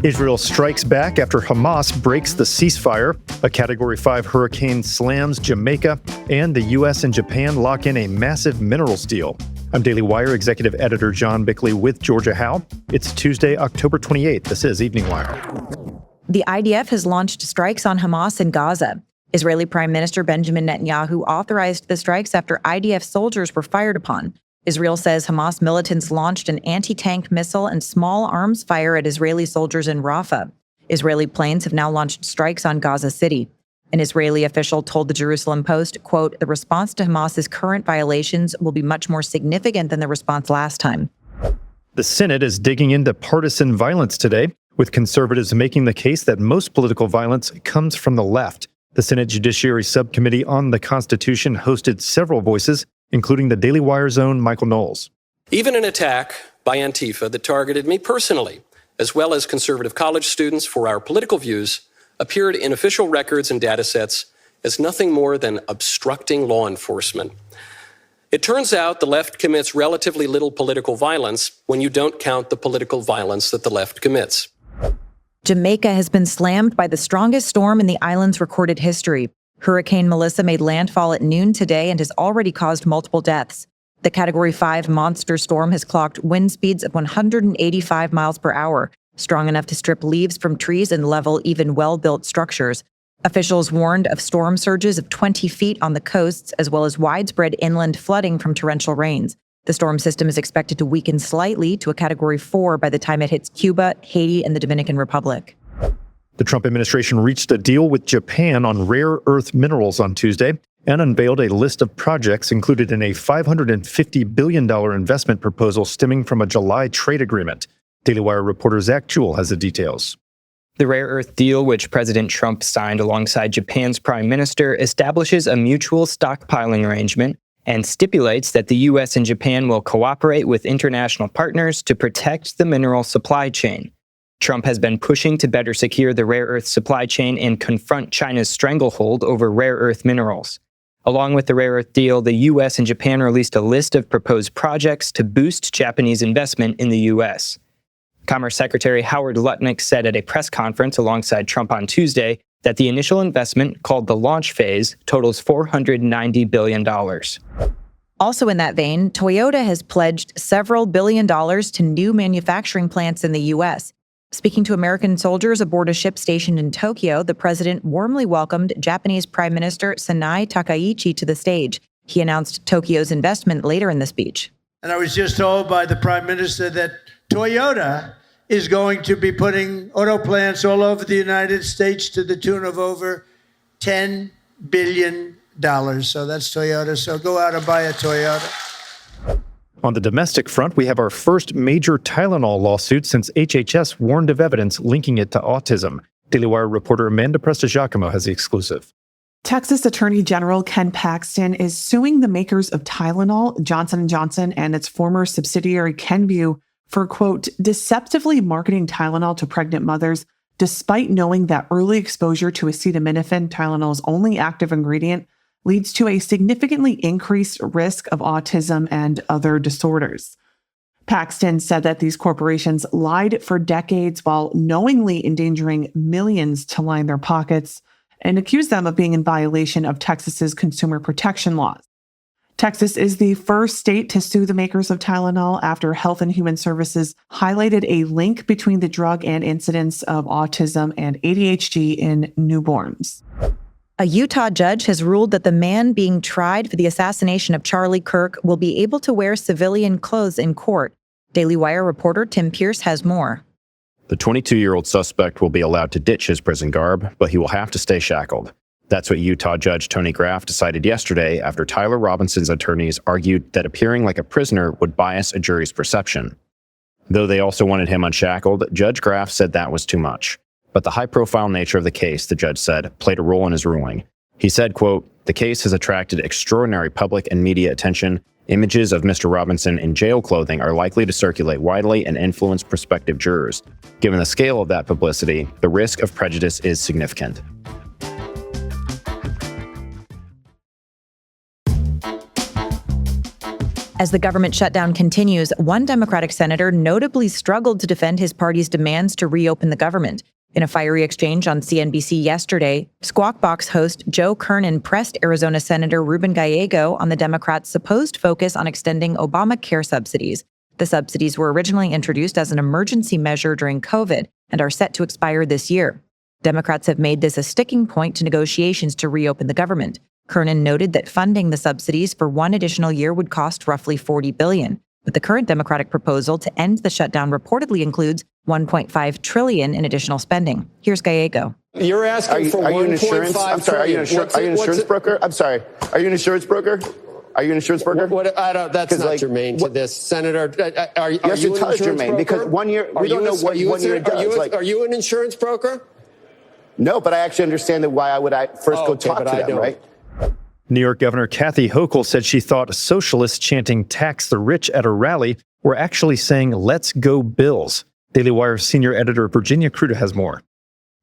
Israel strikes back after Hamas breaks the ceasefire. A Category 5 hurricane slams Jamaica, and the U.S. and Japan lock in a massive minerals deal. I'm Daily Wire Executive Editor John Bickley with Georgia Howe. It's Tuesday, October 28th. This is Evening Wire. The IDF has launched strikes on Hamas in Gaza. Israeli Prime Minister Benjamin Netanyahu authorized the strikes after IDF soldiers were fired upon. Israel says Hamas militants launched an anti-tank missile and small arms fire at Israeli soldiers in Rafah. Israeli planes have now launched strikes on Gaza City. An Israeli official told the Jerusalem Post, quote, "The response to Hamas's current violations will be much more significant than the response last time." The Senate is digging into partisan violence today, with conservatives making the case that most political violence comes from the left. The Senate Judiciary Subcommittee on the Constitution hosted several voices, including the Daily Wire's own Michael Knowles. Even an attack by Antifa that targeted me personally, as well as conservative college students for our political views, appeared in official records and data sets as nothing more than obstructing law enforcement. It turns out the left commits relatively little political violence when you don't count the political violence that the left commits. Jamaica has been slammed by the strongest storm in the island's recorded history. Hurricane Melissa made landfall at noon today and has already caused multiple deaths. The Category 5 monster storm has clocked wind speeds of 185 miles per hour, strong enough to strip leaves from trees and level even well-built structures. Officials warned of storm surges of 20 feet on the coasts, as well as widespread inland flooding from torrential rains. The storm system is expected to weaken slightly to a Category 4 by the time it hits Cuba, Haiti, and the Dominican Republic. The Trump administration reached a deal with Japan on rare earth minerals on Tuesday and unveiled a list of projects included in a $550 billion investment proposal stemming from a July trade agreement. Daily Wire reporter Zach Jewell has the details. The rare earth deal, which President Trump signed alongside Japan's prime minister, establishes a mutual stockpiling arrangement and stipulates that the U.S. and Japan will cooperate with international partners to protect the mineral supply chain. Trump has been pushing to better secure the rare earth supply chain and confront China's stranglehold over rare earth minerals. Along with the rare earth deal, the U.S. and Japan released a list of proposed projects to boost Japanese investment in the U.S. Commerce Secretary Howard Lutnick said at a press conference alongside Trump on Tuesday that the initial investment, called the launch phase, totals $490 billion. Also in that vein, Toyota has pledged several $1 billion to new manufacturing plants in the U.S. Speaking to American soldiers aboard a ship stationed in Tokyo, the president warmly welcomed Japanese Prime Minister Sanae Takaichi to the stage. He announced Tokyo's investment later in the speech. And I was just told by the Prime Minister that Toyota is going to be putting auto plants all over the United States to the tune of over $10 billion. So that's Toyota. So go out and buy a Toyota. On the domestic front, we have our first major Tylenol lawsuit since HHS warned of evidence linking it to autism. Daily Wire reporter Amanda Prestigiacomo has the exclusive. Texas Attorney General Ken Paxton is suing the makers of Tylenol, Johnson & Johnson, and its former subsidiary Kenvue for, quote, deceptively marketing Tylenol to pregnant mothers, despite knowing that early exposure to acetaminophen, Tylenol's only active ingredient, leads to a significantly increased risk of autism and other disorders. Paxton said that these corporations lied for decades while knowingly endangering millions to line their pockets, and accused them of being in violation of Texas's consumer protection laws. Texas is the first state to sue the makers of Tylenol after Health and Human Services highlighted a link between the drug and incidence of autism and ADHD in newborns. A Utah judge has ruled that the man being tried for the assassination of Charlie Kirk will be able to wear civilian clothes in court. Daily Wire reporter Tim Pierce has more. The 22-year-old suspect will be allowed to ditch his prison garb, but he will have to stay shackled. That's what Utah Judge Tony Graff decided yesterday after Tyler Robinson's attorneys argued that appearing like a prisoner would bias a jury's perception. Though they also wanted him unshackled, Judge Graff said that was too much. But the high-profile nature of the case, the judge said, played a role in his ruling. He said, quote, "The case has attracted extraordinary public and media attention. Images of Mr. Robinson in jail clothing are likely to circulate widely and influence prospective jurors. Given the scale of that publicity, the risk of prejudice is significant." As the government shutdown continues, one Democratic senator notably struggled to defend his party's demands to reopen the government. In a fiery exchange on CNBC yesterday, Squawk Box host Joe Kernan pressed Arizona Senator Ruben Gallego on the Democrats' supposed focus on extending Obamacare subsidies. The subsidies were originally introduced as an emergency measure during COVID and are set to expire this year. Democrats have made this a sticking point to negotiations to reopen the government. Kernan noted that funding the subsidies for one additional year would cost roughly $40 billion. But the current Democratic proposal to end the shutdown reportedly includes $1.5 trillion in additional spending. Here's Gallego. You're asking for $1.5 trillion. Are you an insurance broker? I'm sorry. Are you an insurance broker? Are you an insurance broker? That's not germane to this, Senator. Are you an insurance broker? Because 1 year, we don't know what 1 year does. Are you an insurance broker? No, but I actually understand why I would first go talk to them, right? New York Governor Kathy Hochul said she thought socialists chanting "tax the rich" at a rally were actually saying "let's go Bills." Daily Wire senior editor Virginia Kruta has more.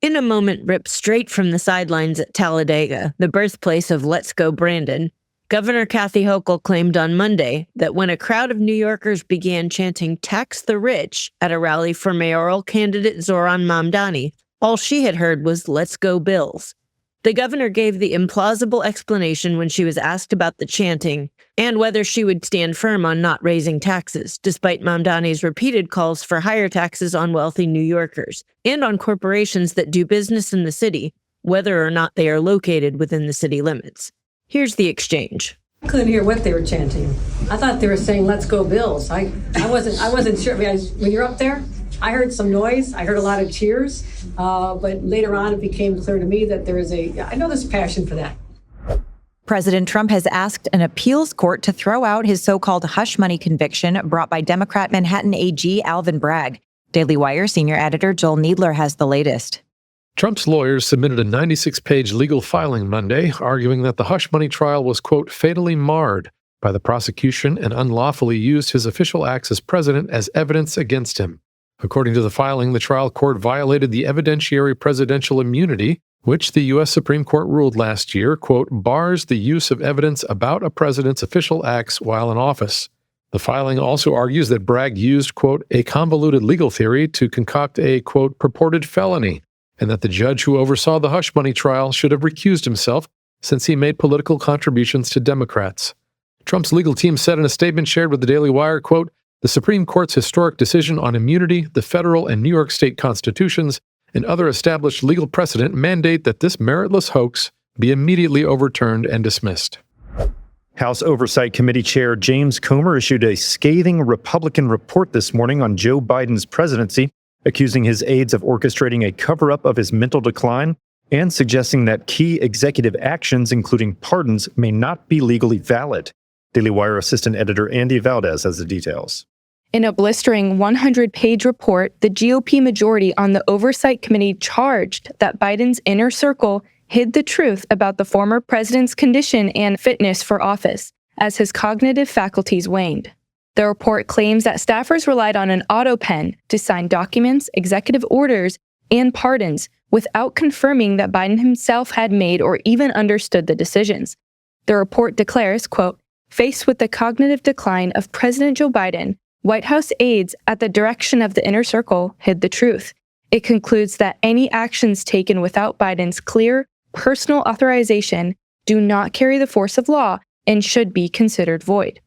In a moment ripped straight from the sidelines at Talladega, the birthplace of Let's Go Brandon, Governor Kathy Hochul claimed on Monday that when a crowd of New Yorkers began chanting "tax the rich" at a rally for mayoral candidate Zoran Mamdani, all she had heard was "let's go Bills." The governor gave the implausible explanation when she was asked about the chanting and whether she would stand firm on not raising taxes, despite Mamdani's repeated calls for higher taxes on wealthy New Yorkers and on corporations that do business in the city, whether or not they are located within the city limits. Here's the exchange. I couldn't hear what they were chanting. I thought they were saying "let's go Bills." I wasn't sure. When you're up there, I heard some noise. I heard a lot of cheers. But later on, it became clear to me that I know there's passion for that. President Trump has asked an appeals court to throw out his so-called hush money conviction brought by Democrat Manhattan AG Alvin Bragg. Daily Wire senior editor Joel Needler has the latest. Trump's lawyers submitted a 96-page legal filing Monday, arguing that the hush money trial was, quote, fatally marred by the prosecution and unlawfully used his official acts as president as evidence against him. According to the filing, the trial court violated the evidentiary presidential immunity, which the U.S. Supreme Court ruled last year, quote, bars the use of evidence about a president's official acts while in office. The filing also argues that Bragg used, quote, a convoluted legal theory to concoct a, quote, purported felony, and that the judge who oversaw the hush money trial should have recused himself since he made political contributions to Democrats. Trump's legal team said in a statement shared with the Daily Wire, quote, the Supreme Court's historic decision on immunity, the federal and New York state constitutions, and other established legal precedent mandate that this meritless hoax be immediately overturned and dismissed. House Oversight Committee Chair James Comer issued a scathing Republican report this morning on Joe Biden's presidency, accusing his aides of orchestrating a cover-up of his mental decline and suggesting that key executive actions, including pardons, may not be legally valid. Daily Wire assistant editor Andy Valdez has the details. In a blistering 100-page report, the GOP majority on the Oversight Committee charged that Biden's inner circle hid the truth about the former president's condition and fitness for office as his cognitive faculties waned. The report claims that staffers relied on an auto pen to sign documents, executive orders, and pardons without confirming that Biden himself had made or even understood the decisions. The report declares, quote, faced with the cognitive decline of President Joe Biden, White House aides at the direction of the inner circle hid the truth. It concludes that any actions taken without Biden's clear, personal authorization do not carry the force of law and should be considered void.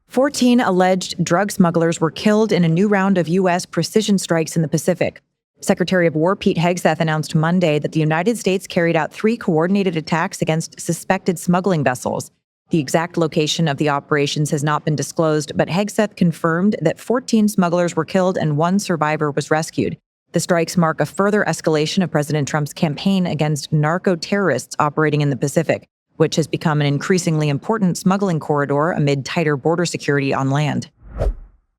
14 alleged drug smugglers were killed in a new round of U.S. precision strikes in the Pacific. Secretary of War Pete Hegseth announced Monday that the United States carried out 3 coordinated attacks against suspected smuggling vessels. The exact location of the operations has not been disclosed, but Hegseth confirmed that 14 smugglers were killed and 1 survivor was rescued. The strikes mark a further escalation of President Trump's campaign against narco-terrorists operating in the Pacific, which has become an increasingly important smuggling corridor amid tighter border security on land.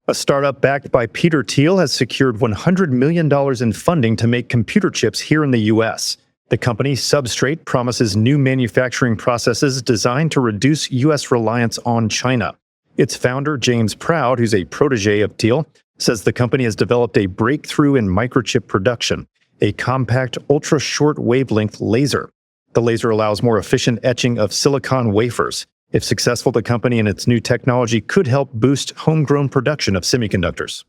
A startup backed by Peter Thiel has secured $100 million in funding to make computer chips here in the U.S. The company, Substrate, promises new manufacturing processes designed to reduce U.S. reliance on China. Its founder, James Proud, who's a protege of Thiel, says the company has developed a breakthrough in microchip production, a compact, ultra-short wavelength laser. The laser allows more efficient etching of silicon wafers. If successful, the company and its new technology could help boost homegrown production of semiconductors.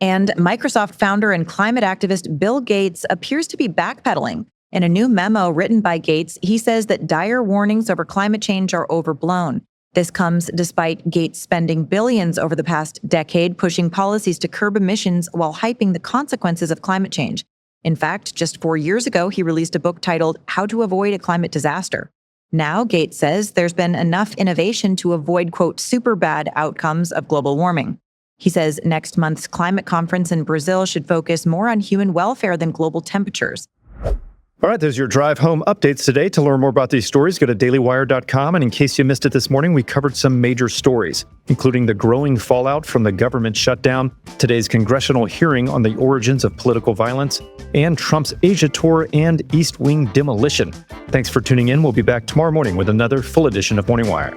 And Microsoft founder and climate activist Bill Gates appears to be backpedaling. In a new memo written by Gates, he says that dire warnings over climate change are overblown. This comes despite Gates spending billions over the past decade pushing policies to curb emissions while hyping the consequences of climate change. In fact, just 4 years ago, he released a book titled How to Avoid a Climate Disaster. Now, Gates says there's been enough innovation to avoid, quote, super bad outcomes of global warming. He says next month's climate conference in Brazil should focus more on human welfare than global temperatures. All right, there's your drive home updates today. To learn more about these stories, go to dailywire.com. And in case you missed it this morning, we covered some major stories, including the growing fallout from the government shutdown, today's congressional hearing on the origins of political violence, and Trump's Asia tour and East Wing demolition. Thanks for tuning in. We'll be back tomorrow morning with another full edition of Morning Wire.